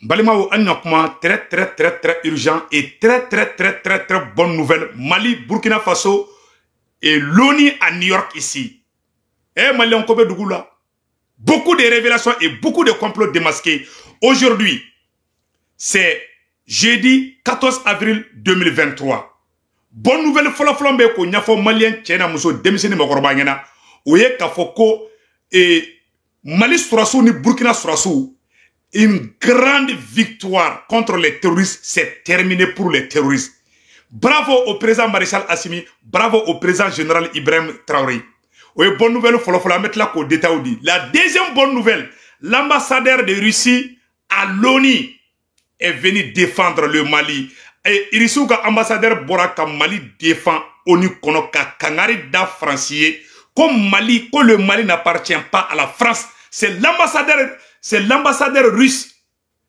Balimao Anyakuma, très urgent et très bonne nouvelle. Mali, Burkina Faso et l'ONU à New York ici. Eh Mali, on kobe dougoula. Beaucoup de révélations et beaucoup de complots démasqués. Aujourd'hui, c'est jeudi 14 avril 2023. Bonne nouvelle, folaflambe ko nyafo malien tchena muso demiseni makoroba ngena. Oye kafoko et Mali Sourassou ni Burkina Sourassou. Une grande victoire contre les terroristes, c'est terminé pour les terroristes. Bravo au président Maréchal Assimi, bravo au président général Ibrahim Traoré. Oui, bonne nouvelle, il faut la mettre là qu'au détail. La deuxième bonne nouvelle, l'ambassadeur de Russie à l'ONU est venu défendre le Mali. Et Irisuka ambassadeur Boraka Mali défend ONU Konoka Kangari da Francier. Comme Mali, que le Mali n'appartient pas à la France, c'est l'ambassadeur russe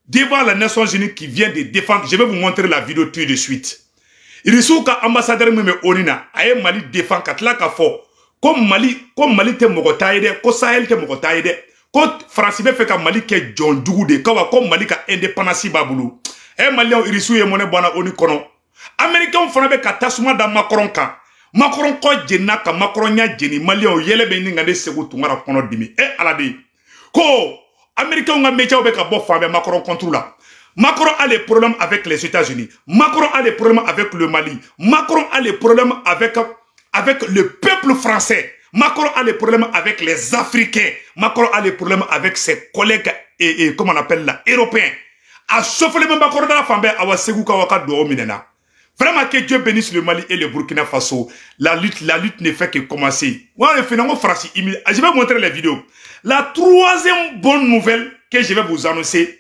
devant les Nations Unies qui vient de défendre. Je vais vous montrer la vidéo tout de suite. Il dit que l'ambassadeur Onina a Mali défend Katlaka fort. Comme Mali te mogotaide, comme Sahel te mogotaide, comme France fait que Mali ke John Dougoude, comme Mali ka indépendance baboulou. Eh Malien Irisou et Moné Bona Oni Kono. Américain fanabe katasuma da Macron ka. Macron ko djena ka Macron nya djeni Malien yele be ninga de segu tungara kono dimi. Eh alade. Ko Américains ont métier avec Macron contre là. Macron a des problèmes avec les États-Unis. Macron a des problèmes avec le Mali. Macron a des problèmes avec le peuple français. Macron a des problèmes avec les Africains. Macron a des problèmes avec ses collègues et comment on appelle là, européens. A chauffé le même Macron dans la famille à Segouka Waka Minena. Vraiment que Dieu bénisse le Mali et le Burkina Faso. La lutte ne fait que commencer. Je vais vous montrer les vidéos. La troisième bonne nouvelle que je vais vous annoncer,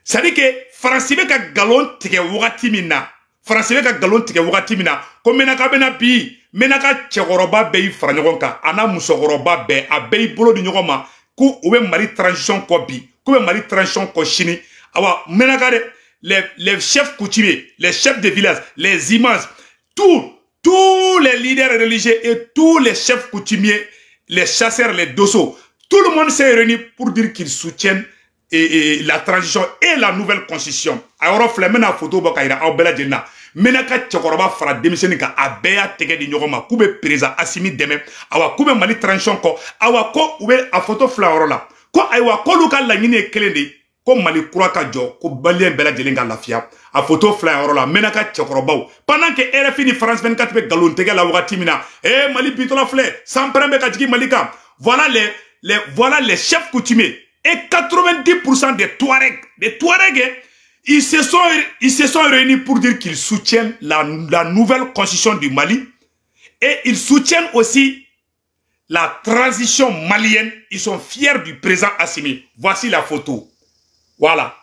c'est que France ka galon tike wagati mina. France ka galon tike wagati mina. Ko menaka bena bi, menaka chekoroba be franyoka, ana musokoroba be abei bolo di nyogoma, ku ube mari transition ko bi, ku ube mari transition ko chini. Awa menaka les chefs coutumiers, les chefs de village, les imams, tous les leaders religieux et tous les chefs coutumiers, les chasseurs, les dossos, tout le monde s'est réuni pour dire qu'ils soutiennent la transition et la nouvelle constitution. Alors, Flemena photo bakaira au bela djena. Menaka tchokoroba fara démissionner ka abeya tege di nyogoma kube président Assimi deme awa kube mali transition ko awa ko ube a photo flaorola ko aywa ko luka la nyine kelende ko mali kuraka jo ko balien bela djelenga lafia a photo flaorola menaka tchokoroba pendant que RFI ni France 24 be galon tege la wakati mina mali bitola flé sans prendre ka djiki malika voilà les chefs coutumiers et 90% des Touaregs, ils se sont réunis pour dire qu'ils soutiennent la nouvelle constitution du Mali et ils soutiennent aussi la transition malienne. Ils sont fiers du président Assimi. Voici la photo. Voilà.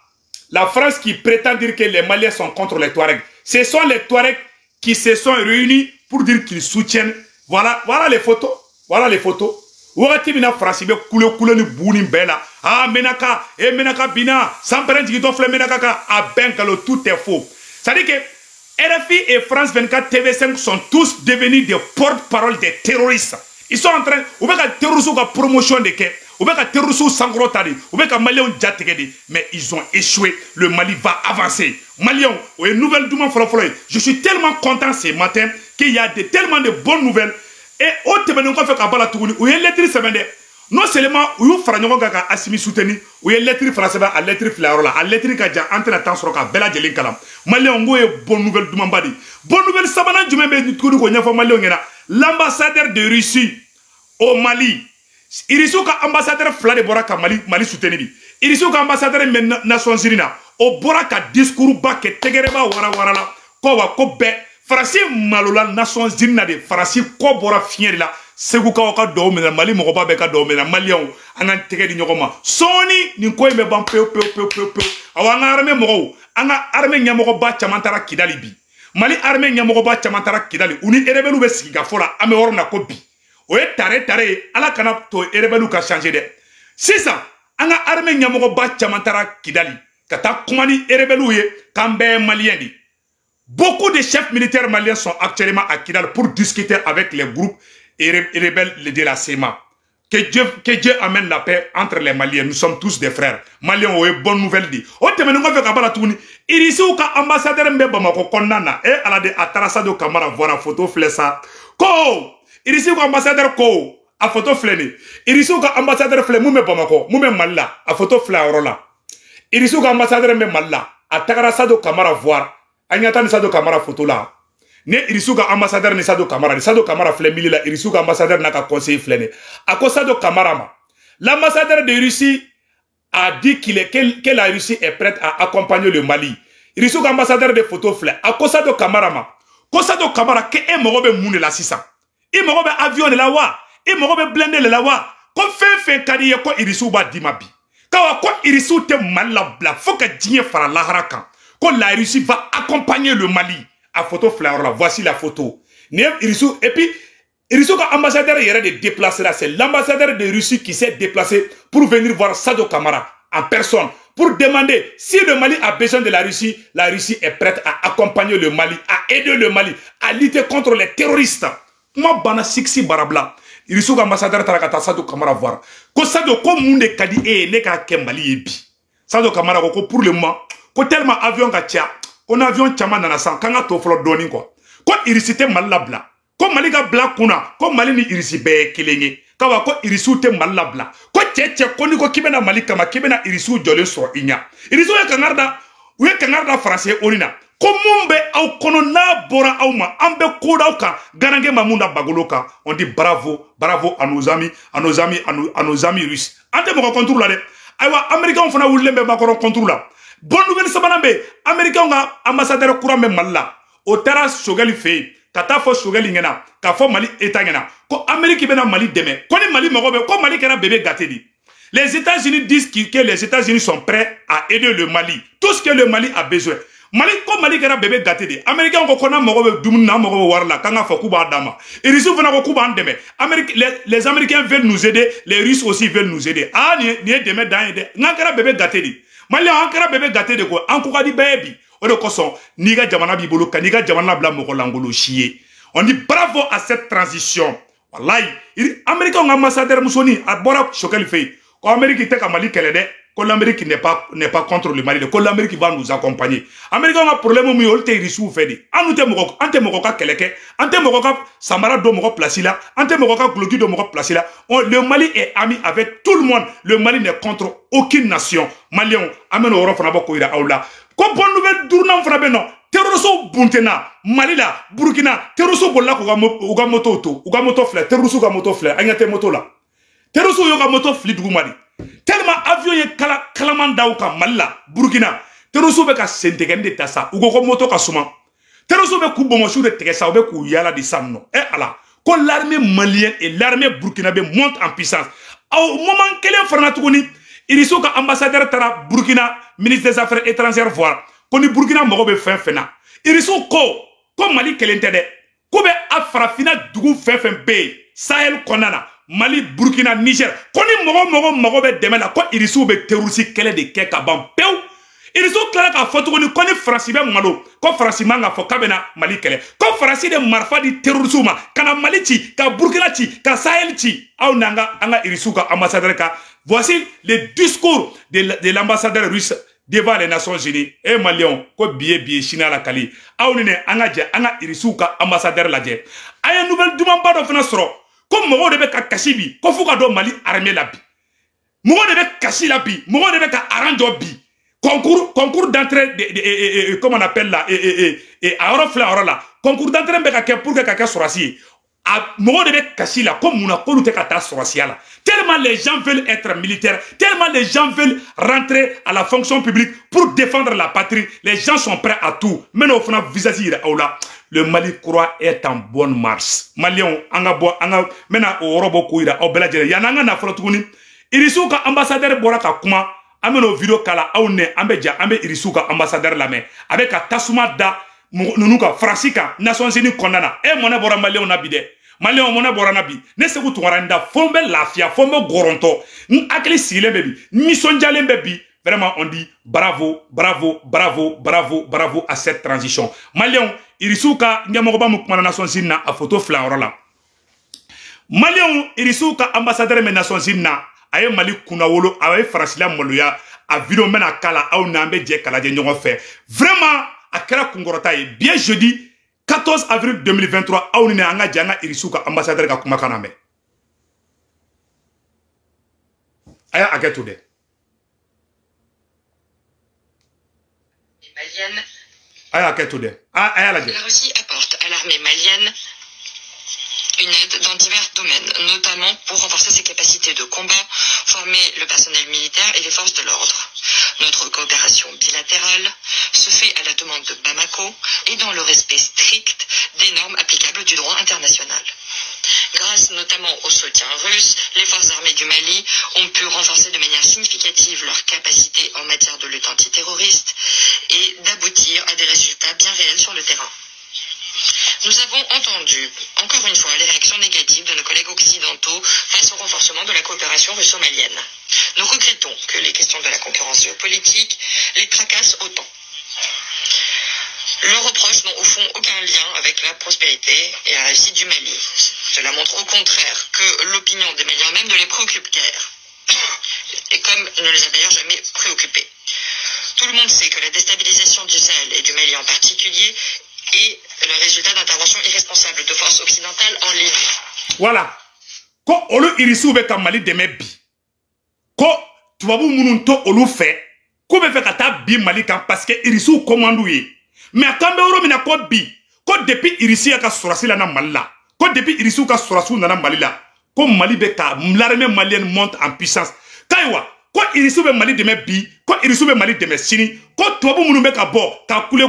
La France qui prétend dire que les Maliens sont contre les Touaregs. Ce sont les Touaregs qui se sont réunis pour dire qu'ils soutiennent. Voilà les photos. Voilà les photos. Wagati bina France be kule ni buni bela menaka bina sans prendre qui t'offre menaka ka a benkalo tout est faux. Ça dit que RFI et France 24 TV5 sont tous devenus des porte-parole des terroristes. Ils sont en train ou ka terrorisme ka promotion de ke ou ka terrorisme sangrotari ou ka malien jategedi mais ils ont échoué. Le Mali va avancer. Malien ou une nouvelle douma folofolo. Je suis tellement content ce matin qu'il y a tellement de bonnes nouvelles. Et au témoin qu'on fait qu'à bala tourner, où est lettre semaine non seulement où Franyo Gaga Assimi soutenu, où est lettre française à lettre flarola, à lettre Gadja entre la temps roca, bella de l'incalam. Maléongo est bonne nouvelle du Mambadi. Bonne nouvelle Sabana du même du Kourou Nyafo Maléongena, l'ambassadeur de Russie au Mali. Irisuka ambassadeur Flade Boraka Mali soutenu. Irisuka ambassadeur Nations Unies au Boraka discours bas que Tegereba Wara Kowa Kobe. Farasi malola Nations Unies de Farasi kobora fier la seguka waka do mena Mali mogoba beka do mena Malion anan tege di nyogoma soni ni ko me ban pe awanga armée mogo anga armée nyamogo ba chamantara Kidali bi Mali armée nyamogo ba chamantara Kidali uni erebelu be siga fola ame worna ko bi o e tare ala kana to erebelu ka changer de c'est ça anga armée nyamogo ba chamantara Kidali kata kumani erebelu ye kambe malien di. Beaucoup de chefs militaires maliens sont actuellement à Kidal pour discuter avec les groupes rebelles de la CEMA. Que Dieu amène la paix entre les Maliens. Nous sommes tous des frères. Maliens ont une bonne nouvelle dit. O te menou fait kabala tourni. Ici ou ka ambassadeur mbe Bamako konnana et ala de atarasa do camara voir la photo flessa. Ko ici ou ka ambassadeur ko a photo flene. Ici ou ka ambassadeur flé mou me Bamako, mou me Malla a photo flé rola. Ici ou ka ambassadeur mbe Malla a takarasa do camara voir. Anyata ni sa do camara photo là. Ne Irisuka ambassadeur ni Sado Kamara flé mili la Irisuka ambassadeur n'a qu'à conseiller flé. À cause Sado Kamara ma. L'ambassadeur de Russie a dit que la Russie est prête à accompagner le Mali. Irisuka ambassadeur de photo flé. À cause Sado Kamara ma. Cause Sado Kamara que est morobe moune la sisa. Il morobe avion la wa. Il morobe blindé la wa. Comme fait kadiye ko Irisu ba dimabi. Kawa ko Irisu te mal la bla. Faut que Dien fara la harakan. Quand la Russie va accompagner le Mali. À photo fleur là, voici la photo. Et puis, Irisu ka ambassadeur est déplacé là. C'est l'ambassadeur de Russie qui s'est déplacé pour venir voir Sado Kamara en personne. Pour demander si le Mali a besoin de la Russie est prête à accompagner le Mali, à aider le Mali, à lutter contre les terroristes. Moi, bana siksi barabla. Irisu ka ambassadeur tarakata Sado Kamara voir. Ko Sado ko munde kadi ne ka ke Mali ebi. Sado Kamara ko pour le moment, ko tellement avion ka tia. On avion chama nana san kanga to flo doni quoi. Ko irisi te mal bla. Ko Mali ga bla kuna, ko Mali ni irisi be kelenye. Kawa ko irisu te mal bla. Ko cheche ko ni ko kibena Mali kama kibena irisu jole so inya. Irisu ya kangarda français onina. Ko mumbe au kono na bora au ma ambe koda au ka garange mamunda bagoloka. On dit bravo à nos amis russes. Ante mo contrôle là de. Aywa américain fana wulembe makoro contrôle là. Bonne nouvelle sabanambe américain nga ambassadeur kurambe malla o tara sogali fe kata fo sogali ngena ka fo Mali état ngena ko Amérique bena Mali deme ko ni Mali magobe ko Mali kera bébé gâté. Les États-Unis disent que les États-Unis sont prêts à aider le Mali, tout ce que le Mali a besoin. Mali ko Mali kera bébé gâté de américain ko kona magobe dumna magobe warla kanga fo kuba dama et risu fana ko kuba ndeme Amérique les Américains veulent nous aider, les Russes aussi veulent nous aider. Ah ni deme dans aider ngakera bébé gâté di Mali ankara bébé gâté de quoi encore dit baby on le koson niga jamana bibolo kaniga jamana bla mokolangolo chier. On dit bravo à cette transition. Wallahi américain ambassadeur musoni abora chokel fait ko Amérique te ka Mali kelede ko l'Amérique n'est pas contre le Mali ko l'Amérique va nous accompagner. Américain a problème mu yolte risu fait di anute moko ka keleke ante moko ka samara do moko place là ante moko ka glogi do moko place là. Le Mali est ami avec tout le monde. Le Mali n'est contre aucune nation. Malien amène au rofana boko ira aula. Ko bonne nouvelle dournam fana beno terrorisme buntena Mali la Burkina terrorisme bolla ko uga moto fleur terrorisme ga moto fleur anyate moto la terrorisme yo ga moto fleur dugumadi tellement avion ye kalamanda uka Mali la Burkina terrorisme be ka sentegende tasa ugo ko moto ka suma terrorisme be ku bomo shure tegesa be ku yala di sanno ala ko l'armée malienne et l'armée burkinabé montent en puissance au moment kelen farna tuguni Irisu ka ambassadeur tara Burkina ministre des affaires étrangères voir ko ni Burkina mogo be fena Irisu ko Mali kelente de ko be afrafina dugu fen be Sahel konana Mali Burkina Niger ko ni mogo be demela ko Irisu be terroriste kele de ke ka ban pew Irisu klara ka foto ko ni France be malo ko France manga fo kabena Mali kele ko France de marfa di terrorisme kana Mali ci ka Burkina ci ka Sahel ci aw nanga anga Irisu ka ambassadeur ka. Voici le discours de l'ambassadeur russe devant les Nations Unies. Et Malion, ko biye china la kali. Aounine anga Irisu ka ambassadeur la dje. Aya nouvelle demande ba do fana soro. Ko mogo de be ka kashibi, ko fuka do Mali armée la bi. Mogo de be kashi la bi, mogo de be ka arrange bi. Concours d'entrée comment on appelle là et à là. Concours d'entrée be ka pour que ka sorasi. Mogo de be kashi la comme muna ko te ka ta sorasi la. Tellement les gens veulent être militaires, tellement les gens veulent rentrer à la fonction publique pour défendre la patrie, les gens sont prêts à tout. Maintenant, au final, le Mali croit est en bonne marche. Malion, maintenant, au robo kouira, au beladjere, yananga na frotuni. Irisu ka ambassadeur boraka kuma, ameno video kala, aune, ambe Irisu ka ambassadeur la main, avec a tasuma da, nunuka, frasika, Nations Unies kondana, mona bora Malion nabide. Malien mona borana bi ne se ku tuaranda fombe lafia fombe goronto akli sile bebi ni sonjale bebi. Vraiment on dit bravo à cette transition. Malien Irisuka nyamoba mukmana Nations Unies na a photo flaora la Maliens irisu ka ambassadeur men Nations Unies na aye Mali kunawolo aye farasila moloya a vidéo mena kala aw nambe je kala je ñongo fait vraiment akara kungorota ye bien jeudi 14 avril 2023 aw ni anga janga irisu ka ambassadeur ka kuma kana me aya agetu de malienne. Aya agetu de aya la je. La Russie apporte à l'armée malienne une aide dans divers domaines, notamment pour renforcer ses capacités de combat, former le personnel militaire et les forces de l'ordre. Notre coopération bilatérale se fait à la demande de Bamako et dans le respect strict des normes applicables du droit international. Grâce notamment au soutien russe, les forces armées du Mali ont pu renforcer de manière significative leurs capacités en matière de lutte antiterroriste et d'aboutir à des résultats bien réels sur le terrain. Nous avons entendu, encore une fois, les réactions négatives de nos collègues occidentaux face au renforcement de la coopération russo-malienne. Nous regrettons que les questions de la concurrence géopolitique les tracassent autant. Leurs reproches n'ont au fond aucun lien avec la prospérité et la réussite du Mali. Cela montre au contraire que l'opinion des Maliens même ne les préoccupe guère. Et comme il ne les a d'ailleurs jamais préoccupés. Tout le monde sait que la déstabilisation du Sahel et du Mali en particulier est le résultat d'interventions irresponsables de forces occidentales en Libye. Voilà. Ko olu irisu be ka Mali deme bi. Ko tubabu munun to olu fe. Ko be fe ka ta bi Mali kan parce que irisu commandou ye. Mais akambe oro mina ko bi. Ko depuis irisi ka sorasi la na Mali la. Ko depuis irisu ka sorasu na Mali la. Ko Mali be ka l'armée malienne monte en puissance. Kaiwa. Ko irisu be Mali deme bi. Ko irisu be Mali deme sini. Ko tubabu munun be ka bo. Ka kule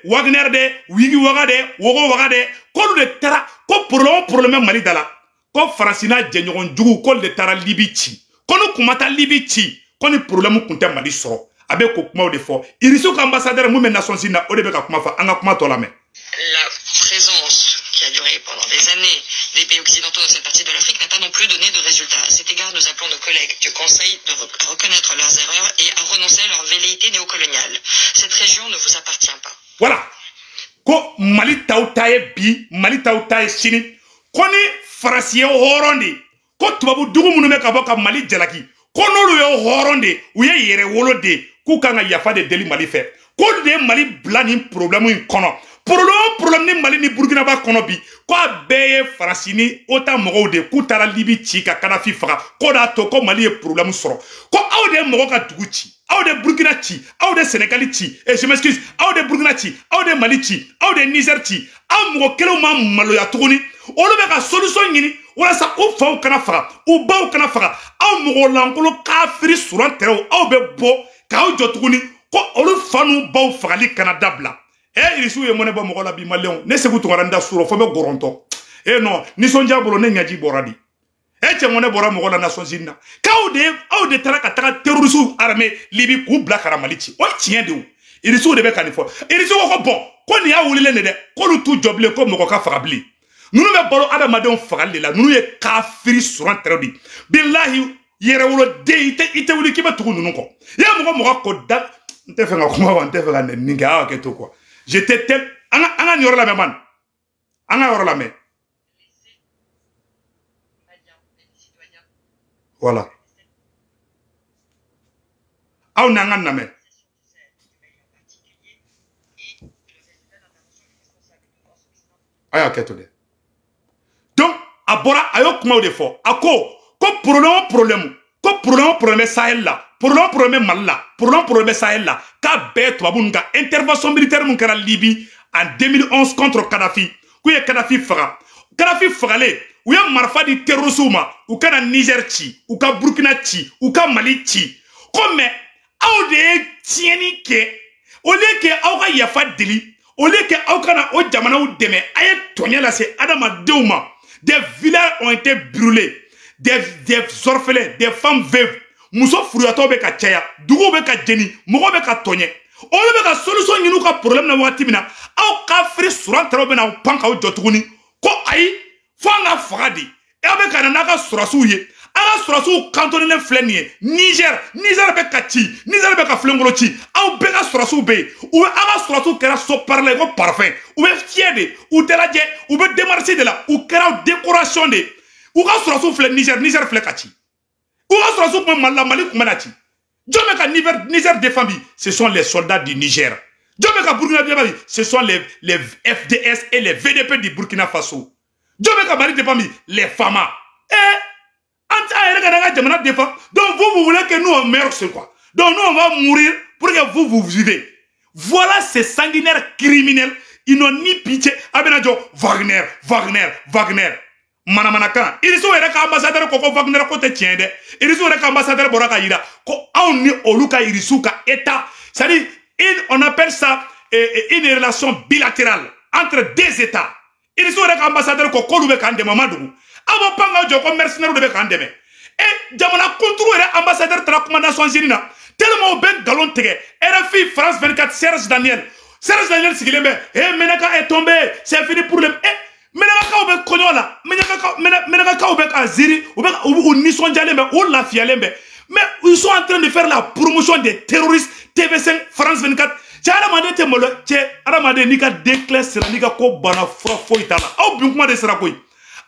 Wagner de. Wigi waga de. Wogo waga de. Ko lu de tera. Ko problème Mali dala. Ko Francina Djenyogon Djougou. Ko le tera Libi ci. Ko nu kumata Libi ci. Ko ni problème kunte Mali soro. Abe ko kuma de fo. Irisu ka ambassadeur mu men Nations Unies na ode be ka kuma fa. Anga kuma to la me. La présence qui a duré pendant des années des pays occidentaux dans cette partie de l'Afrique n'a pas non plus donné de résultats. À cet égard, nous appelons nos collègues du Conseil à reconnaître leurs erreurs et à renoncer à leur velléité néocoloniale. Cette région ne vous appartient pas. Voilà. Ko Mali tautaye bi, Mali tautaye sini. Koni Farasiye horondi. Ko tubabu dugu munu me ka boka Mali jalaki. Ko nolu yo horondi, uye yere wolode, ku kanga yafa de deli Mali fe. Ko de Mali blani problème in kono. Problème ni Mali ni Burkina ba kono bi. Ko beye Farasini ota mogo de ku tara Libi ci ka Kadhafi faga. Ko da to ko Mali e problème soro. Ko aw de mogo ka dugu ci. Aw de Burkina ci, aw de Sénégal ci, et je m'excuse, aw de Burkina ci, aw de Mali ci, aw de Niger ci, aw mogo kelo ma maloya tuguni. Olu be ka solution ñini wala sa u faw kana faga, u baw kana faga. Aw mogo lankolo kafiri suran terew aw be bo ka aw jɔ tuguni ko olu fanu baw fagali kana dabla. Irisu ye mone ba mogo la bi Maliens ne segu tungara nda suro fo be goronto. Non, nisonja bolo ne nyaji boradi. Che mone bora mogo la Nations Unies na. Ka aw de tara ka taga terroriste armée Libye ku bla kara Mali ci. O tien de o. Irisu de be kanifo. Irisu ko bon, ko ni ya wulile ne de, ko lu tu joble ko mogo ka fagabli. Nunu be bolo adamadenw fagali la, nunu ye kafiri suran terodi. Billahi yere wolo de ite wuli kiba tugu nunu ko. Ya mogo ko da nte fe nga kuma wa nte fe nga ninga awa ke to quoi. J'étais tel anga nyoro la me man. Anga yoro la me. Voilà. Aw nanga na me. Aya ke to de. Donc abora ayo kuma de fo. Ako ko problème Sahel la. Problème Mali la. Problème Sahel la. Ka be tubabu nga intervention militaire mun kara Libye en 2011 contre Kadhafi. Ku ye Kadhafi faga. Kadhafi fagale. U ya marfa di terrorisme ma. U kana Niger ci, u ka Burkina ci, u ka Mali ci. Comme aw de tieni ke au lieu que aw ka yafa deli, au lieu que aw kana o jamana u deme aye tonya la se adama deuma. Des villages ont été brûlés. Des orphelins, des femmes veuves. Muso furuyato be ka caya, dugu be ka jeni, mogo be ka tonye. Olu be ka solution ñinu ka problème na wati mina. Aw ka fri suran tero be na panka o jotuguni. Ko ayi fo nga fagadi. E be ka na ka surasu ye. Aga surasu cantonné flenie. Niger be ka ci, Niger be ka flengolo ci. Aw be ka surasu be. Ou aga surasu kera so parler ko parfum. Ou be fier de, ou de la je, ou be démarcher de la, ou kera décoration de. Ouga surasu flè Niger flè kati. Ouga surasu kuma Mali kumanati. Djomeka Niger défendu, ce sont les soldats du Niger. Djomeka Burkina Faso, ce sont les FDS et les VDP du Burkina Faso. Djomeka Mali défendu, les FAMA. Donc vous voulez que nous on meure sur quoi? Donc nous on va mourir pour que vous vivez. Voilà ces sanguinaires criminels. Ils n'ont ni pitié. Abenadjo, Wagner. Manakan. Ils sont les ambassadeurs Koko Wagner côté tiende. Ils sont les ambassadeurs Boraka Ira. Ko auni oluka irisuka état. C'est-à-dire, on appelle ça une relation bilatérale entre deux états. Ils sont les ambassadeurs Koko Lube Kande Mamadou. Avant Panga Djoko mercenaire de Kandeme. Et Jamana contrôle ambassadeur de la commandation Zirina. Tellement ben galon tege. RFI France 24 Serge Daniel Sigilembe. Menaka est tombé. C'est fini pour le. Menaka oube konyola. Menaka oube Aziri. Ou Nisson Djalembe. Ou la Fialembe. Mais ils sont en train de faire la promotion des terroristes. TV5 France 24. Tiens, Aramade Temolo. Tiens, Aramade Nika déclare sera Nika ko bana frafo itala. Au bien comment de sera quoi?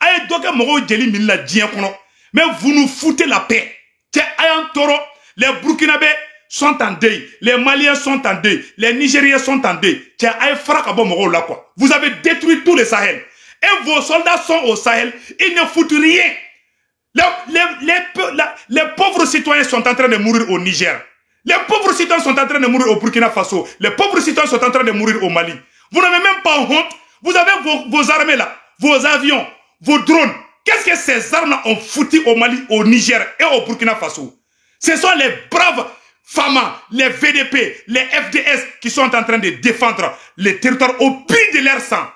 Aye doke mogo djeli milla djien kono. Mais vous nous foutez la paix. Tiens, ayan toro. Les Burkinabés sont en deuil. Les Maliens sont en deuil. Les Nigériens sont en deuil. Tiens, aye frakabo mogo là quoi. Vous avez détruit tout le Sahel. Et vos soldats sont au Sahel. Ils ne foutent rien. Les pauvres citoyens sont en train de mourir au Niger. Les pauvres citoyens sont en train de mourir au Burkina Faso. Les pauvres citoyens sont en train de mourir au Mali. Vous n'avez même pas honte. Vous avez vos armées là, vos avions, vos drones. Qu'est-ce que ces armes-là ont foutu au Mali, au Niger et au Burkina Faso? Ce sont les braves FAMA, les VDP, les FDS qui sont en train de défendre les territoires au prix de leur sang.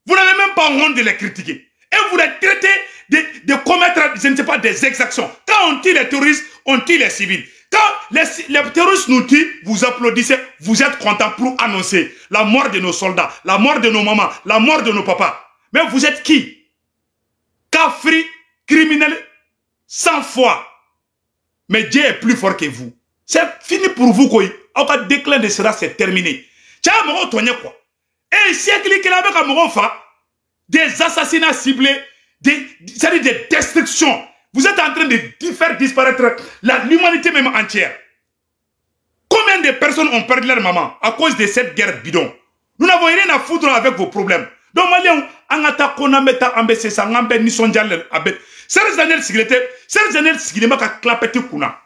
Vous n'avez même pas honte de les critiquer. Et vous les traitez de commettre, je ne sais pas, des exactions. Quand on tue les terroristes, on tue les civils. Quand les terroristes nous tuent, vous applaudissez, vous êtes contents pour annoncer la mort de nos soldats, la mort de nos mamans, la mort de nos papas. Mais vous êtes qui? Kafri, criminel, sans foi. Mais Dieu est plus fort que vous. C'est fini pour vous, quoi. Au déclin de cela, c'est terminé. Tiens, mon quoi. Et siècle qui avait comme des assassinats ciblés, des destructions. Vous êtes en train de faire disparaître l'humanité même entière. Combien de personnes ont perdu leur maman à cause de cette guerre bidon? Nous n'avons rien à foutre avec vos problèmes. Donc, Maliens, Angata Konameta Ambese Sangambe Nisonjal Abet. Serge Daniel Sigilema ka klapeti kuna.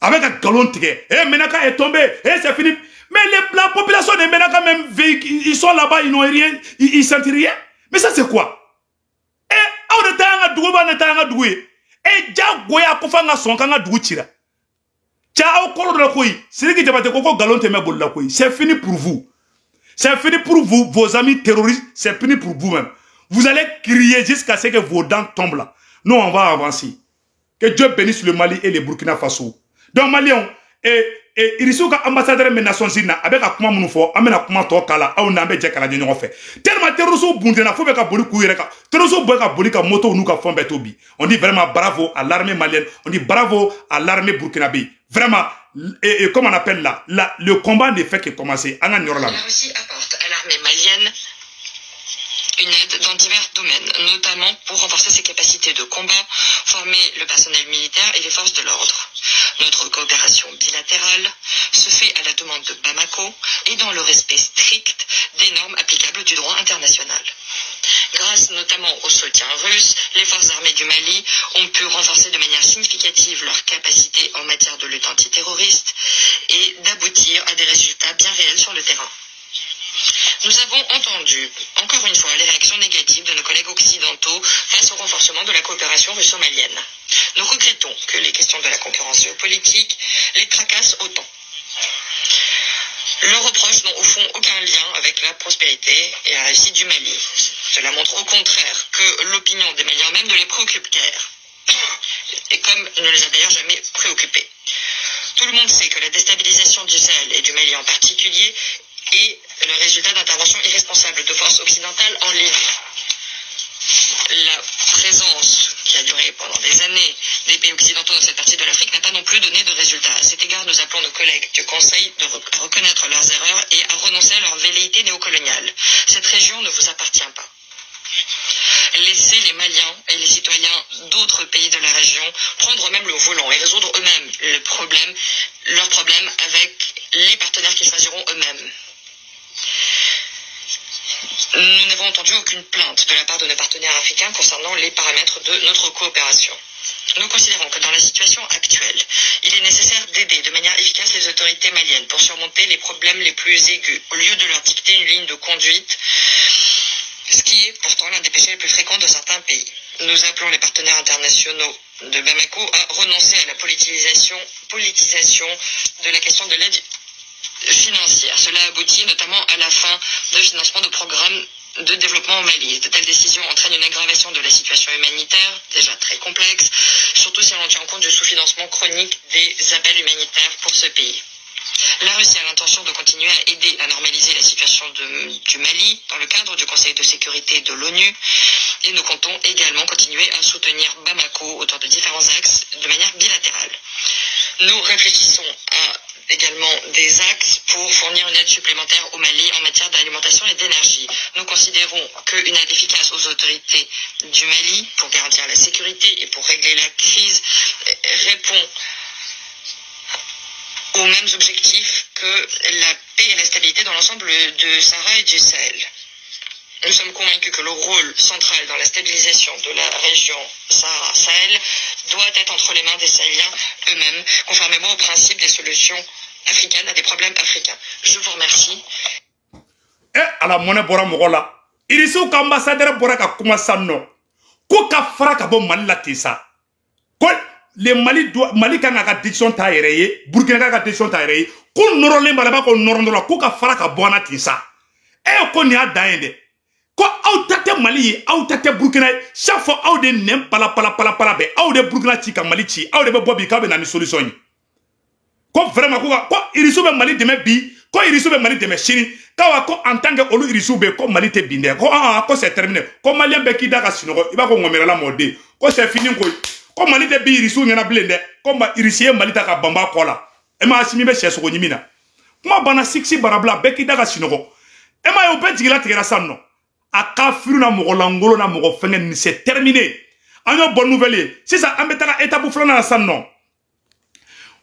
Avec un galon tigre. Eh, Menaka est tombé. Eh, c'est fini. Mais la population de Menaka même, ils sont là-bas, ils n'ont rien, ils sentent rien. Mais ça, c'est quoi? Eh, on est en doué, on est en doué. Eh, Djagoya Kofanga Sonkanga Douchira. Tchao Kolo de la Koui. C'est qui te koko galon te me la Koui. C'est fini pour vous. C'est fini pour vous, vos amis terroristes. C'est fini pour vous-même. Vous allez crier jusqu'à ce que vos dents tombent là. Nous, on va avancer. Que Dieu bénisse le Mali et le Burkina Faso. Donc, Maliens, Irisuka ambassadeur des Nations Unies, avec un comment nous faut, amène un comment tokala, a un ambé djekala de fait. Tellement terrorisme bundena, faut que boli kouyereka, terrorisme boka boli ka moto ou nous ka fombe tobi. On dit vraiment bravo à l'armée malienne, on dit bravo à l'armée burkinabé. Vraiment, et comme on appelle là, le combat ne fait que commencer. La Russie apporte à l'armée malienne une aide dans divers domaines, notamment pour renforcer ses capacités de combat, former le personnel militaire et les forces de l'ordre. Notre coopération bilatérale se fait à la demande de Bamako et dans le respect strict des normes applicables du droit international. Grâce notamment au soutien russe, les forces armées du Mali ont pu renforcer de manière significative leurs capacités en matière de lutte antiterroriste et d'aboutir à des résultats bien réels sur le terrain. Nous avons entendu, encore une fois, les réactions négatives de nos collègues occidentaux face au renforcement de la coopération russo-malienne. Nous regrettons que les questions de la concurrence géopolitique les tracassent autant. Leurs reproches n'ont au fond aucun lien avec la prospérité et la réussite du Mali. Cela montre au contraire que l'opinion des Maliens même ne les préoccupe guère. Et comme il ne les a d'ailleurs jamais préoccupés. Tout le monde sait que la déstabilisation du Sahel et du Mali en particulier est le résultat d'interventions irresponsables de forces occidentales en Libye. La présence qui a duré pendant des années des pays occidentaux dans cette partie de l'Afrique n'a pas non plus donné de résultats. À cet égard, nous appelons nos collègues du Conseil à reconnaître leurs erreurs et à renoncer à leur velléité néocoloniale. Cette région ne vous appartient pas. Laisser les Maliens et les citoyens d'autres pays de la région prendre même le volant et résoudre eux-mêmes leurs problèmes avec les partenaires qu'ils choisiront eux-mêmes. Nous n'avons entendu aucune plainte de la part de nos partenaires africains concernant les paramètres de notre coopération. Nous considérons que dans la situation actuelle, il est nécessaire d'aider de manière efficace les autorités maliennes pour surmonter les problèmes les plus aigus, au lieu de leur dicter une ligne de conduite, ce qui est pourtant l'un des péchés les plus fréquents de certains pays. Nous appelons les partenaires internationaux de Bamako à renoncer à la politisation de la question de l'aide financière. Cela aboutit notamment à la fin de financement de programmes de développement au Mali. De telles décisions entraînent une aggravation de la situation humanitaire, déjà très complexe, surtout si l'on tient compte du sous-financement chronique des appels humanitaires pour ce pays. La Russie a l'intention de continuer à aider à normaliser la situation du Mali dans le cadre du Conseil de sécurité de l'ONU et nous comptons également continuer à soutenir Bamako autour de différents axes de manière bilatérale. Nous réfléchissons à également des axes pour fournir une aide supplémentaire au Mali en matière d'alimentation et d'énergie. Nous considérons qu'une aide efficace aux autorités du Mali pour garantir la sécurité et pour régler la crise répond aux mêmes objectifs que la paix et la stabilité dans l'ensemble de Sahara et du Sahel. Nous sommes convaincus que le rôle central dans la stabilisation de la région Sahara-Sahel doit être entre les mains des Sahéliens eux-mêmes, conformément au principe des solutions africaines à des problèmes africains. Je vous remercie. À la monnaie bora mogola. Il est sous qu'ambassadeur bora ka kuma sanno. Ko ka fara ka bo Mali la tisa. Ko le Mali ka nga diction ta yereye, Burkina ka diction ta yereye. Ko noro le malaba ko norondo ko ka fara ka bona tisa. Ko ni a daende. Ko aw tate Mali aw tate Burkina chaque fois aw de nem pala be aw de Burkina ci ka Mali ci aw de be bobi ka be na ni solution ko vraiment ko irisu be Mali deme bi ko irisu be Mali deme chini kawa ko en tant que olu irisu be ko Mali te binde ko c'est terminé ko Malien be ki daga sinogo iba ko ngomera la mode ko c'est fini ko Mali te bi irisu nyana blende ko ma irisie Mali ta ka bamba ko la e ma asimi be cheso ko nyimina kuma bana siksi barabla be ki daga sinogo e ma yo be jigila tigera sanno a kafiru na mogo langolo na mogo fengen ni c'est terminé. Ano bonne nouvelle. C'est ça ambetaka étape flana na sanno.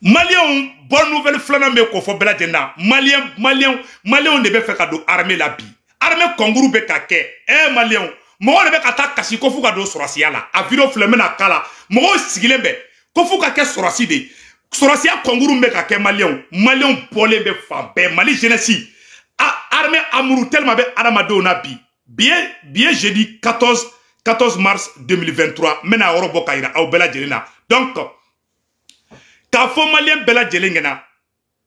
Malien bonne nouvelle flana me ko fo bela dena. Malien ne be fe ka do armée la bi. Armée konguru be ka ke. Malien mogo ne be ka ta kasi ko fu ka do sorasiya la. A video flemme na kala. Mogo sigilembe ko fu ka ke sorasi de. Sorasiya konguru be ka ke Malien pole be fa be Mali jeunesse. Armée amourou tellement be aramado na bi. Bien jeudi 14 mars 2023 mena orobo kaira au bela jelena donc ka fo Malien bela jelengena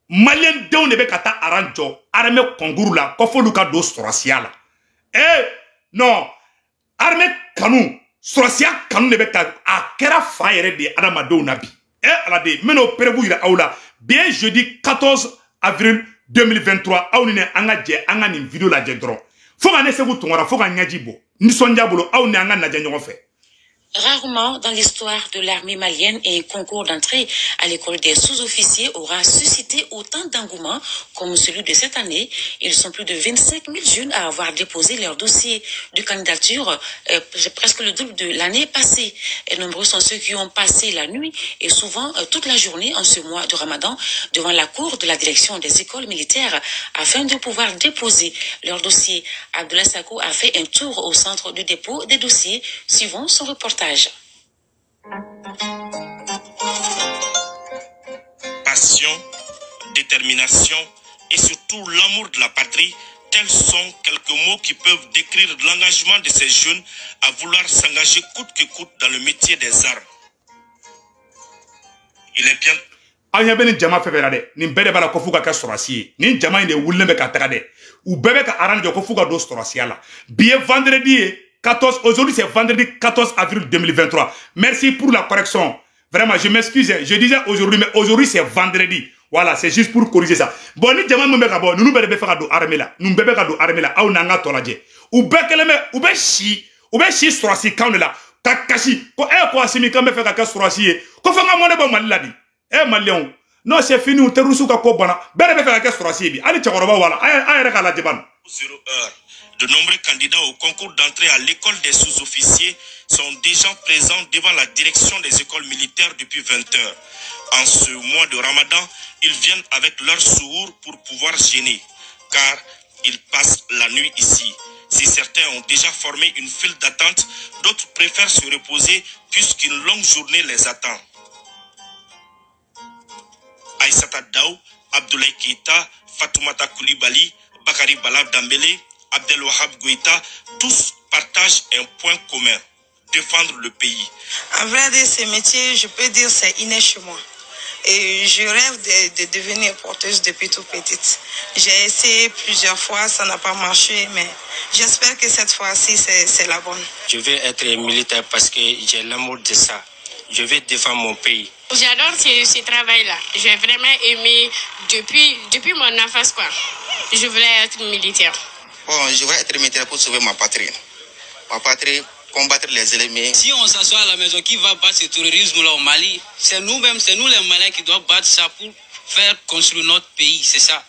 Malien dew ne be kata aranjo armée konguru la ko fo luka do sorasiya la non armée kanu sorasiya kanu ne be ka akera fa yere de adamado nabi ala de meno prevu ira aula bien jeudi 14 avril 2023 aw ne anga je anga ni video la je dron Foga ne segu tongora foga nyajibo nisonja bolo aw ne anga naja nyogo fe. Rarement dans l'histoire de l'armée malienne, un concours d'entrée à l'école des sous-officiers aura suscité autant d'engouement comme celui de cette année. Ils sont plus de 25 000 jeunes à avoir déposé leur dossier de candidature, presque le double de l'année passée. Et nombreux sont ceux qui ont passé la nuit et souvent toute la journée en ce mois de Ramadan devant la cour de la direction des écoles militaires afin de pouvoir déposer leur dossier. Abdoulaye Sakou a fait un tour au centre de dépôt des dossiers suivant son reportage. Passion, détermination et surtout l'amour de la patrie, tels sont quelques mots qui peuvent décrire l'engagement de ces jeunes à vouloir s'engager coûte que coûte dans le métier des armes. Il est bien... Ayabene jama feverade ni bede bala ko fuga ka sorasi ni jama inde wulle be ka tagade ou bebe ka arrange ko fuga do sorasi ala bien vendredi 14, aujourd'hui c'est vendredi 14 avril 2023. Merci pour la correction. Vraiment, je m'excuse. Je disais aujourd'hui, mais aujourd'hui c'est vendredi. Voilà, c'est juste pour corriger ça. Bon, ni jaman nous meka bon, nous bebe faire do armée là. Nous bebe ka do armée là. Au nanga tolaje. Ou bekeleme, ou be shi sorasi kaune là. Kakashi. Ko ko asimi kambe faire ka sorasi. Ko fanga mone bo Mali là di. Malion. Non, c'est fini, on te roussou ka ko bana. Bebe faire ka sorasi bi. Ali chakoroba wala. Ayere ka la jeban. 0 heure. De nombreux candidats au concours d'entrée à l'école des sous-officiers sont déjà présents devant la direction des écoles militaires depuis 20 heures. En ce mois de Ramadan, ils viennent avec leur sourd pour pouvoir gêner, car ils passent la nuit ici. Si certains ont déjà formé une file d'attente, d'autres préfèrent se reposer puisqu'une longue journée les attend. Aïssata Daou, Abdoulaye Keita, Fatoumata Koulibaly, Bakary Balab Dambélé, Abdelwahab Goïta, tous partagent un point commun, défendre le pays. En vrai, de ce métier, je peux dire c'est inné chez moi. Et je rêve de devenir porteuse depuis tout petite. J'ai essayé plusieurs fois, ça n'a pas marché, mais j'espère que cette fois-ci, c'est la bonne. Je veux être militaire parce que j'ai l'amour de ça. Je veux défendre mon pays. J'adore ce travail-là. J'ai vraiment aimé depuis mon enfance, quoi. Je voulais être militaire. Bon, je voulais être militaire pour sauver ma patrie. Ma patrie, combattre les ennemis. Si on s'assoit à la maison, qui va battre ce terrorisme-là au Mali? C'est nous-mêmes, c'est nous les Maliens qui doivent battre ça pour faire construire notre pays, c'est ça.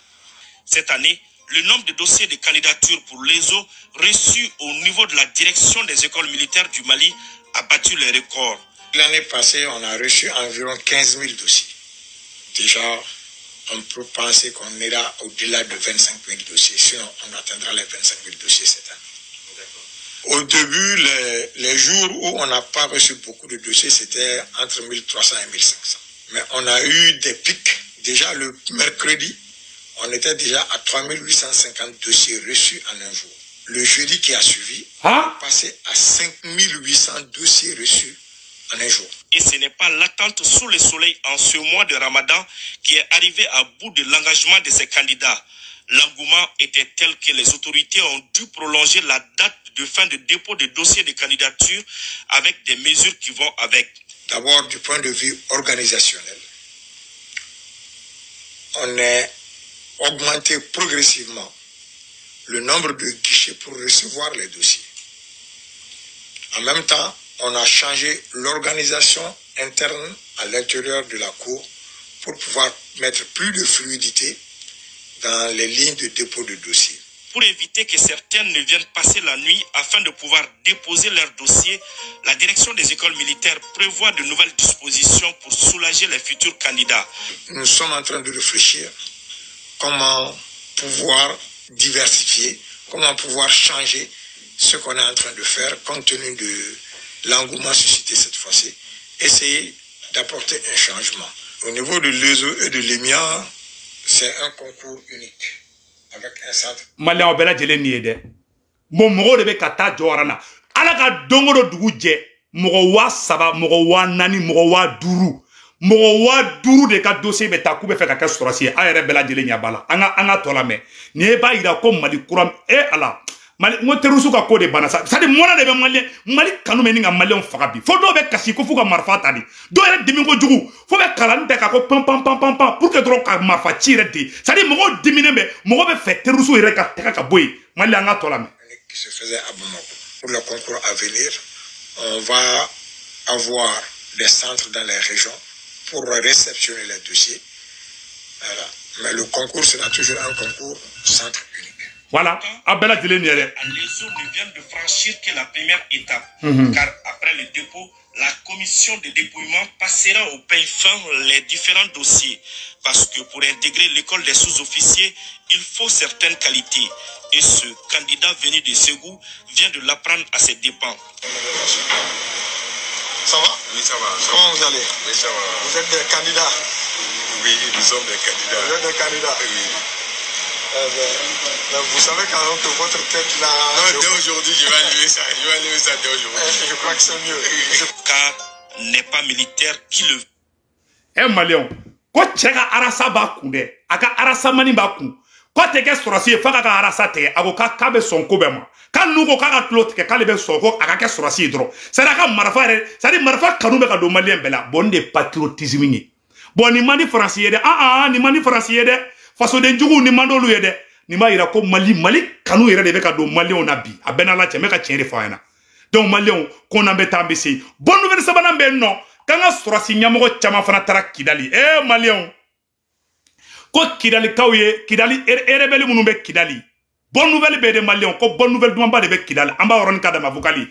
Cette année, le nombre de dossiers de candidature pour l'ESO reçus au niveau de la direction des écoles militaires du Mali a battu les records. L'année passée, on a reçu environ 15 000 dossiers. Déjà, on peut penser qu'on ira au-delà de 25 000 dossiers, sinon on atteindra les 25 000 dossiers cette année. Au début, les jours où on n'a pas reçu beaucoup de dossiers, c'était entre 1300 et 1500. Mais on a eu des pics. Déjà le mercredi, on était déjà à 3850 dossiers reçus en un jour. Le jeudi qui a suivi, on est passé à 5800 dossiers reçus en un jour. Et ce n'est pas l'attente sous le soleil en ce mois de Ramadan qui est arrivé à bout de l'engagement de ces candidats. L'engouement était tel que les autorités ont dû prolonger la date de fin de dépôt de dossiers de candidature avec des mesures qui vont avec. D'abord, du point de vue organisationnel, on a augmenté progressivement le nombre de guichets pour recevoir les dossiers. En même temps, on a changé l'organisation interne à l'intérieur de la Cour pour pouvoir mettre plus de fluidité dans les lignes de dépôt de dossiers. Pour éviter que certains ne viennent passer la nuit afin de pouvoir déposer leurs dossiers, la direction des écoles militaires prévoit de nouvelles dispositions pour soulager les futurs candidats. Nous sommes en train de réfléchir comment pouvoir diversifier, comment pouvoir changer ce qu'on est en train de faire compte tenu de l'engouement suscité cette fois-ci, essayer d'apporter un changement. Au niveau de l'ESO et de l'EMIA, c'est un concours unique avec un centre. Malien obela jele niede. Mon mogo de be kata joarana. Ala ka dongoro duguje. Mogo wa saba, mogo wa nani, mogo wa duru. Mogo wa duru de ka dossier be taku be fe ka ka sorasi. Ayere bela jele nyabala. Anga tola me. Ni ba ira ko mali kuram ala. Mali mo terusu ka ko de bana sa di mona de be mali kanu me ninga mali on fagabi fo do be kasi ko fuka marfa tadi do ere dimi ko jugu fo be kalante ka ko pam pour que dro ka marfa tire di di mo dimine be mo be fe terusu ere ka teka ka boy mali anga tola me qui se faisait à Bamako. Pour le concours à venir, on va avoir des centres dans les régions pour réceptionner les dossiers. Voilà. Mais le concours sera toujours un concours centre unique. Voilà, Abela Dileni. Les eaux ne viennent de franchir que la première étape, car après le dépôt, la commission de dépouillement passera au pain fin les différents dossiers. Parce que pour intégrer l'école des sous-officiers, il faut certaines qualités. Et ce candidat venu de Ségou vient de l'apprendre à ses dépens. Ça va? Oui, ça va. Comment vous allez? Oui, ça va. Vous êtes des candidats? Oui, nous sommes des candidats. Vous êtes des candidats? Oui. Vous savez quand même que votre tête là... Non, dès aujourd'hui, je vais enlever ça. Je vais enlever ça dès aujourd'hui. Je crois que c'est mieux. Car n'est pas militaire qui le... Eh Malion, ko chega arasa ba kunde, aka arasa mani ba kun. Ko teke sorasi fa ka arasa te, ako ka be sonko be ma. Ka nugo ka tlot ke kale be sonko aka ke sorasi dro. Sera ka marfa re, sari marfa kanu be ka do malien bela, bonde patriotisme ni. Bon ni mani français de, ni mani français de, façon de njugu ni mandolu yede. Ni ma ira ko mali kanu yere de be ka do malien na bi. Abena la che me ka chere fa yana. Donc malien ko na be tambisi. Bonne nouvelle sabana be non. Kanga sorasi nyamogo chama fana tara Kidali. Malien. Ko Kidali kauye, Kidali erebeli munumbe Kidali. bonne nouvelle be de Maliens ko bonne nouvelle dumamba de be Kidal amba oron kada ma vocali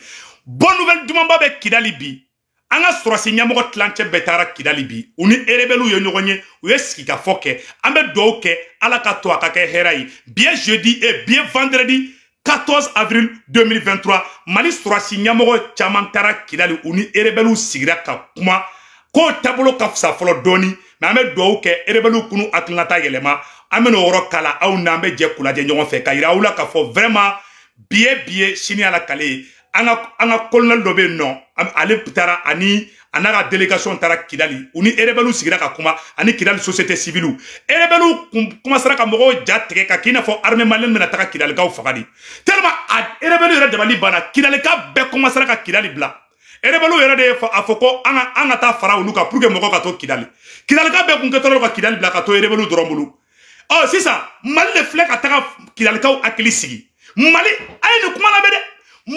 bonne nouvelle dumamba be Kidali bi anga surasi nyamoko tlanche betara Kidali bi uni erebelu yo nyogonye uyeski ka foke ambe doke ala ka to akake herai bien jeudi et bien vendredi 14 avril 2023 Mali surasi nyamoko chamantara Kidali uni erebelu sigira ka kuma ko tablo ka fsa folo doni mais ambe doke erebelu kunu atlanta yelema ameno oro kala au nambe je kula je nyon fe kayira ula ka fo vraiment bien chini ala kale anga colonel dobe non ale putara ani anaga délégation tara Kidali uni erebelu sigira ka kuma ani Kidali société civile erebelu kuma sara ka mogo jatege ka kina fo armée malienne mena taka Kidali ka fagadi tellement erebelu yere de bali bana Kidali ka be kuma sara ka Kidali bla erebelu yere de afoko anga ta fara uluka pour que mogo ka to Kidali ka be kun ketoro ka Kidali bla ka to erebelu dorombulu oh c'est ça Mali le flek ataka Kidali ka akili sigi Mali ayne kuma na bede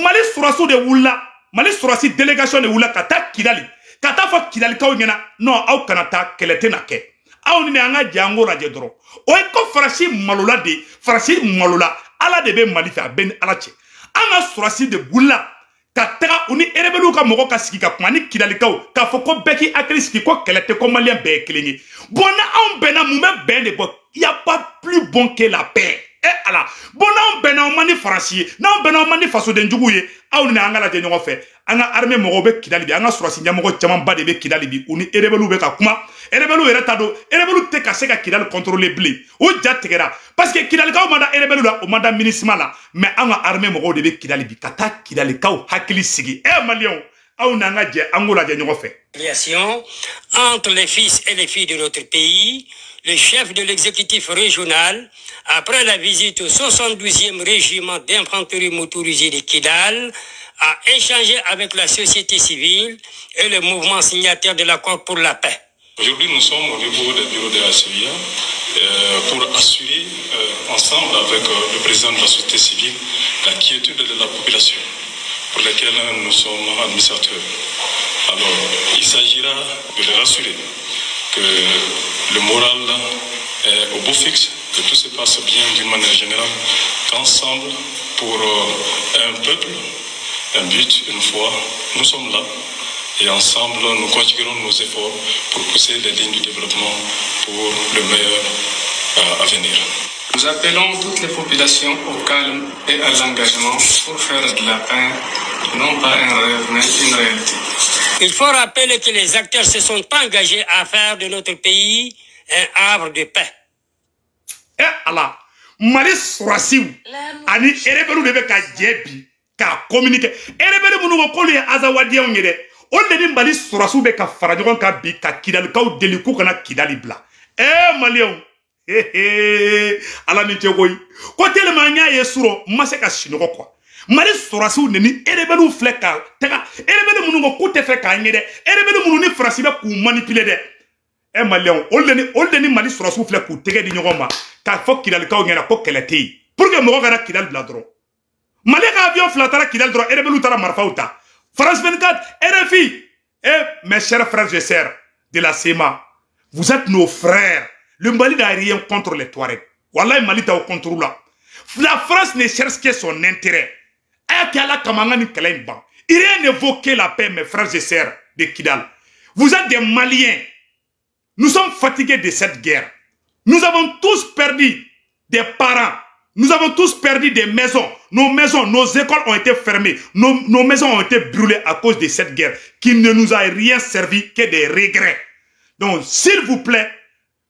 Mali surasu de wula Mali surasi délégation de wula kata Kidali kata fa Kidali kaw nyana non aw kanata kelete na ke aw ni anga jango la jedro o ko farasi malula ala de be Mali fa ben ala che anga surasi de wula kata uni erebelu ka mogo ka sigi ka kuma ni Kidali kaw ka foko beki akili sigi ko kelete ko malien be kelengi bona aw bena mume ben de ko y a pas plus bon que la paix. Eh ala bon non bena mani farasi non bena mani faso de njuguye aw ni anga la je nyogo fe anga armée mogo be Kidali bi anga surasi nyamogo chaman ba de be Kidali bi uni erebelu be ka kuma erebelu yere tado erebelu te ka se ka Kidali contrôler blé o jategera parce que Kidali ka o manda erebelu la o manda ministre la mais anga armée mogo de be Kidali bi kata Kidali ka hakili sigi Malion aw na nga je angola je nyogo fe entre les fils et les filles de notre pays. Le chef de l'exécutif régional, après la visite au 72e régiment d'infanterie motorisée de Kidal, a échangé avec la société civile et le mouvement signataire de l'accord pour la paix. Aujourd'hui, nous sommes au niveau des bureaux de la CEVIA pour assurer ensemble avec le président de la société civile la quiétude de la population pour laquelle nous sommes administrateurs. Alors, il s'agira de les rassurer que le moral est au beau fixe, que tout se passe bien d'une manière générale, qu'ensemble, pour un peuple, un but, une foi, nous sommes là. Et ensemble, nous continuerons nos efforts pour pousser les lignes du développement pour le meilleur avenir. Nous appelons toutes les populations au calme et à l'engagement pour faire de la paix, non pas un rêve, mais une réalité. Il faut rappeler que les acteurs se sont engagés à faire de notre pays un havre de paix. Allah, Mali surasiw ani erebelu de be ka jebi ka communiquer erebelu munu ko le azawadiya ngede on de Mali surasiw be ka fara jogon ka bi ka Kidali kaw deli ku kana Kidali bla Malion ala ni tegoy ko tellement nya yesuro mase ka shinoko quoi Mali surasiw neni erebelu fleka tega erebelu munu ko kute fe ka ngede erebelu munu ni frasi be ku manipuler de Malion oldeni Mali surasiw fleka ku tege di nyogoma ka fo Kidali kaw ngena ko keleti pour que mo gara Kidali bla dro Mali ka avion flatara Kidali dro erebelu tara marfauta France 24 RFI mes chers frères et sœurs de la CEMA vous êtes nos frères. Le Mali n'a rien contre les Touaregs. Wallahi Mali ta au contrôle là. La France ne cherche que son intérêt. Il rien évoqué la paix, mes frères et sœurs de Kidal. Vous êtes des Maliens. Nous sommes fatigués de cette guerre. Nous avons tous perdu des parents. Nous avons tous perdu des maisons. Nos écoles ont été fermées. Nos maisons ont été brûlées à cause de cette guerre qui ne nous a rien servi que des regrets. Donc, s'il vous plaît,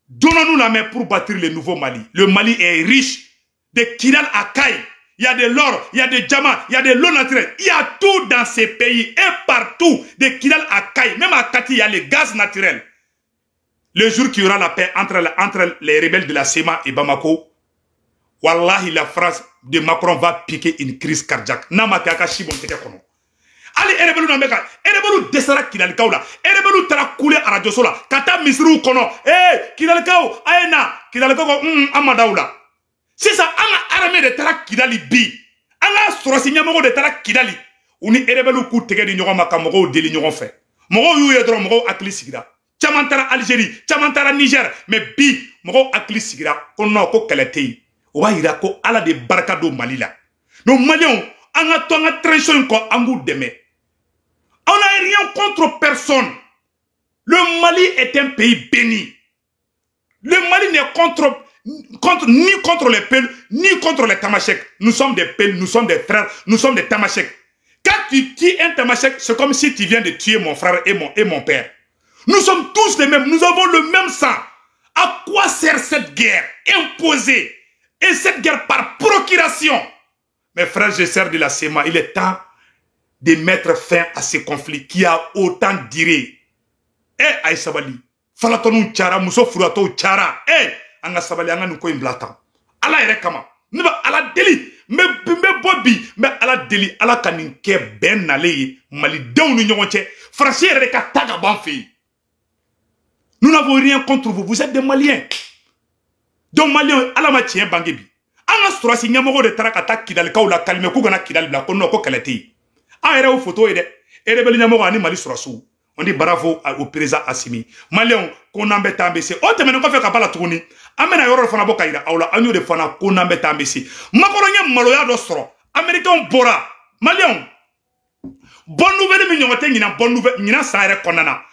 donnons-nous la main pour bâtir le nouveau Mali. Le Mali est riche. De Kidal à Kaï, il y a de l'or, il y a des diamants, il y a de l'eau naturelle. Il y a tout dans ces pays et partout. De Kidal à Kaï, même à Kati, il y a le gaz naturel. Le jour qu'il y aura la paix entre les rebelles de la CEMA et Bamako, Wallahi, la France de Macron va piquer une crise cardiaque. Namakaka Shibon Tekekono. Ali erebelu na meka erebelu desara Kidali kaw la erebelu tara kule arajo sola kata misru kono Kidali kaw ayena Kidali kaw amadaula c'est ça anga armée de tara Kidali bi anga surasi nyamogo de tara Kidali uni erebelu ku tege di nyogo makamogo deli nyogo fe mogo yu yedro mogo akli sigira chamantara Algérie chamantara Niger mais bi mogo akli sigira kono ko keleti Owa irako ala de barkado Mali la. Nos Maliens, on a ton attention quoi angou deme. On n'a rien contre personne. Le Mali est un pays béni. Le Mali n'est ni contre les Peuls, ni contre les Tamashek. Nous sommes des Peuls, nous sommes des frères, nous sommes des Tamashek. Quand tu tues un Tamashek, c'est comme si tu viens de tuer mon frère et mon père. Nous sommes tous les mêmes, nous avons le même sang. À quoi sert cette guerre imposée? Et cette guerre par procuration? Mes frères et sœurs de la SEMA, il est temps de mettre fin à ce conflit qui a autant duré. Eh, Aïsabali, falatonu tchara, muso furato tchara, eh, anga sabali, anga nuko imblatan. Ala ere kama, neba ala deli, me bobi, me ala deli, ala kaninke ben nale, Mali deunu nyonche, français ere ka taga banfi. Nous n'avons rien contre vous, vous êtes des Maliens. Donc Maliens, ala ma tien bangebi. Anga strasi nyamogo de tarakata kidal kaula kalme kugana kidal bla kono ko kaleti. A ere o photo ede beli nyamogo ani Mali strasu. On dit bravo au président Assimi. Maliens, qu'on embête ambessé. Oh, te mène quoi faire kapala tourni. Amena yoro fana boka ira. Aula anyo de fana qu'on embête ambessé. Makoronya maloya dostro. Américain bora. Maliens. Bonne nouvelle mignon ngina bonne nouvelle ngina saire konana.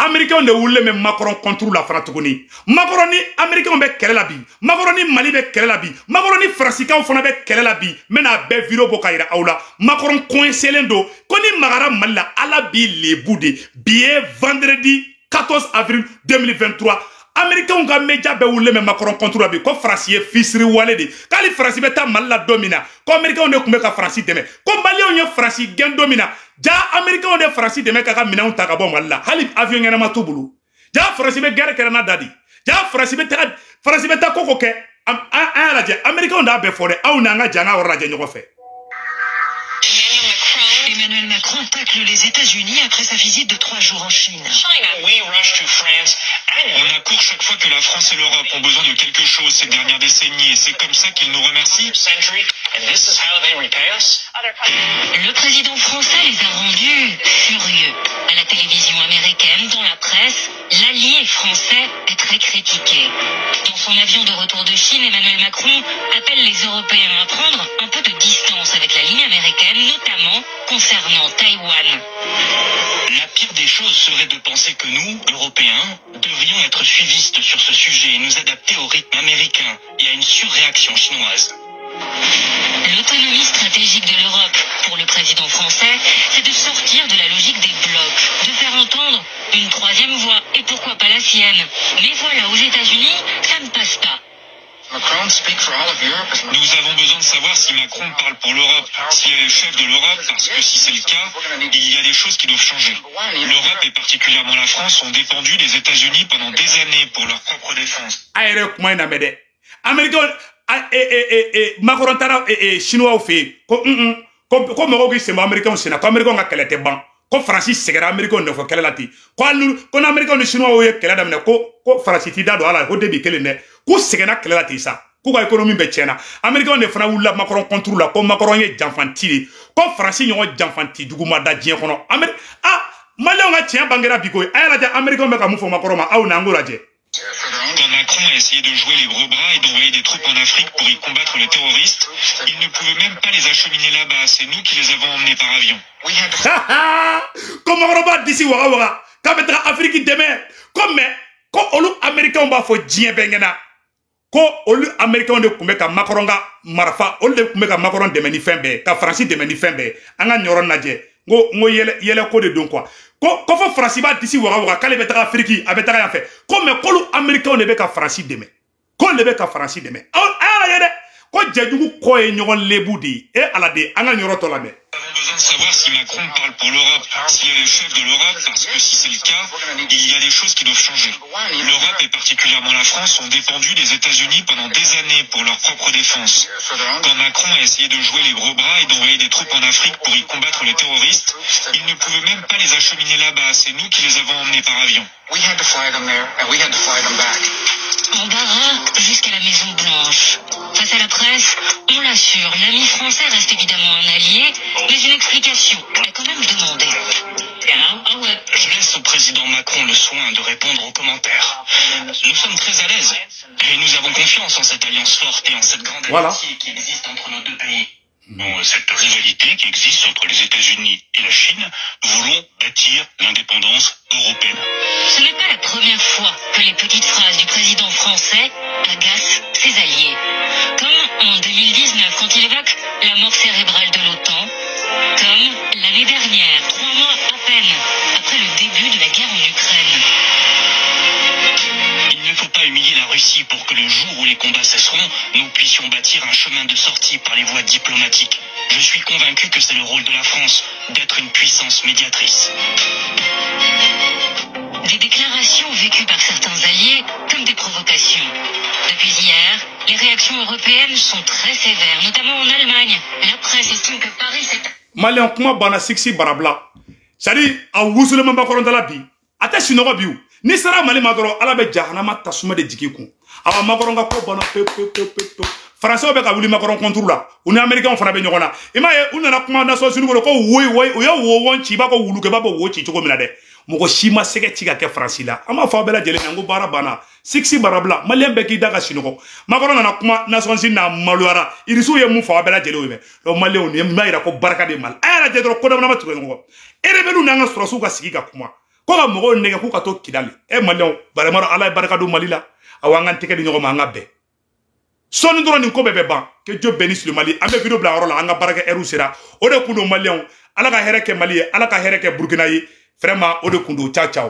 Américains de oule même Macron contre la Franconie. Macron ni Américains be kele la bi. Macron ni Mali be kele la bi. Macron ni Francicains fona be kele la bi. Mena be viro boka ira aula. Macron coincé lendo. Koni magara Mali ala bi les boude. Billet vendredi 14 avril 2023. Américains ga media be oule même Macron contre la bi. Ko Francier fisri walede. Kali Franci beta Mali domina. Ko Américains ne kumeka Franci deme. Ko Mali on Franci gen domina. Ja Américain de France de meka mina on takabo walla halib avion ngena matubulu ja France be guerre kerana dadi ja France be ta koko ke la je Américain da be fore aw na nga janga wora je ñoko fe. Emmanuel Macron tacle les États-Unis après sa visite de 3 jours en Chine. On accourt chaque fois que la France et l'Europe ont besoin de quelque chose ces dernières décennies et c'est comme ça qu'ils nous remercient. Le président français les a rendus furieux. À la télévision américaine, dans la presse, l'allié français est très critiqué. Dans son avion de retour de Chine, Emmanuel Macron appelle les Européens à prendre un peu de distance avec la ligne américaine, notamment concernant Taïwan. La pire des choses serait de penser que nous, Européens, devrions être suivistes sur ce sujet et nous adapter au rythme américain et à une surréaction chinoise. L'autonomie stratégique de l'Europe, pour le président français, c'est de sortir de la logique des blocs, de faire entendre une troisième voix, et pourquoi pas la sienne. Mais voilà, aux États-Unis, ça ne passe pas. Nous avons besoin de savoir si Macron parle pour l'Europe, s'il est le chef de l'Europe, parce que si c'est le cas, il y a des choses qui doivent changer. L'Europe et particulièrement la France ont dépendu des États-Unis pendant des années pour leur propre défense. Macron tara chinois au fait comme Maroc c'est américain c'est na américain ga kele te ban ko Francis segera américain ne fo kele lati ko américain ne chinois o ye kele da mena ko Francis ti da do ala ko debi kele ne ko segena kele lati sa ko ga économie be chena américain ne fana wula Macron contre la ko Macron ye janfanti ko Francis nyo janfanti duguma da jien kono malon ga tien bangera biko ay la ja américain be ka mu fo Macron ma aw na ngora je. Quand Macron a essayé de jouer les gros bras et d'envoyer des troupes en Afrique pour y combattre les terroristes, il ne pouvait même pas les acheminer là-bas. C'est nous qui les avons emmenés par avion. Comme on d'ici wara kabetra Afrique demain comme ko olu américain ba fo dien bengena ko olu américain de kumeka Macron ga marfa olu de kumeka Macron de meni fembe ka France de meni fembe anga nyoro naje ngo yele ko de don quoi ko fo France ba d'ici wara kale betra Afrique abetara ya fait comme ko olu américain ne be ka France de me ko le be ka France de me ala yede ko jejugu ko e nyogon lebudi e ala de anga nyoro to la me. Besoin de savoir si Macron parle pour l'Europe, s'il est le chef de l'Europe, parce que si c'est le cas, il y a des choses qui doivent changer. L'Europe et particulièrement la France ont dépendu des États-Unis pendant des années pour leur propre défense. Quand Macron a essayé de jouer les gros bras et d'envoyer des troupes en Afrique pour y combattre les terroristes, il ne pouvait même pas les acheminer là-bas. C'est nous qui les avons emmenés par avion. Embarras jusqu'à la Maison Blanche. Face à la presse, on l'assure, l'ami français reste évidemment un allié, mais une explication est quand même demandée. Je laisse au président Macron le soin de répondre aux commentaires. Nous sommes très à l'aise. Et nous avons confiance en cette alliance forte et en cette grande amitié qui existe entre nos deux pays. Dans cette rivalité qui existe entre les États-Unis et la Chine, nous voulons bâtir l'indépendance européenne. Ce n'est pas la première fois que les petites phrases du président français agacent ses alliés. Comme en 2019 quand il évoque la mort cérébrale de l'OTAN, comme l'année dernière, 3 mois à peine après le début de la guerre en Ukraine. Il ne faut pas humilier la Russie pour que le jour où les combats cesseront, nous puissions bâtir un chemin de sortie par les voies diplomatiques. Je suis convaincu que c'est le rôle de la France d'être une puissance médiatrice. Des déclarations vécues par certains alliés comme des provocations. Depuis hier, les réactions européennes sont très sévères, notamment en Allemagne. La presse estime que Paris s'est... Malien kuma bana siksi barabla. C'est-à-dire, a wusule mamba korondala bi. Ata sinogo biu. Ni sera mali madoro ala be jahanama tasuma de jikiku. Awa makoronga ko bana pe. Français be ka wuli makoron contour la. Uni américain fana be nyogona. Ima ye unana kuma Nations Unies ko woy o ya wo won chi ba ko wulu ke ba bo wo chi choko minade. Moko shima seke chiga ke France la. Ama fa bela jele ngo bara bana. Siksi barabla. Malien be ki daga sinogo. Makoron na kuma Nations Unies na maluara. Irisu ye mu fa bela jele webe. Do malien on ye maira ko baraka de mal. Ayala jedro ko dama matu ngo. Erebelu nanga sorosu ka sigi ka kuma. Ko ga mogo nege ku ka to kidali. E malien baremaro ala baraka do malila. Awangan teke di nyogo manga be. Soni ndoro ni ko bebe ban que Dieu bénisse le Mali. Ambe video bla rola anga baraka eru sera. Ode kundo malien ala ka hereke Mali, ala ka hereke Burkina yi. Vraiment ode kundo ciao ciao.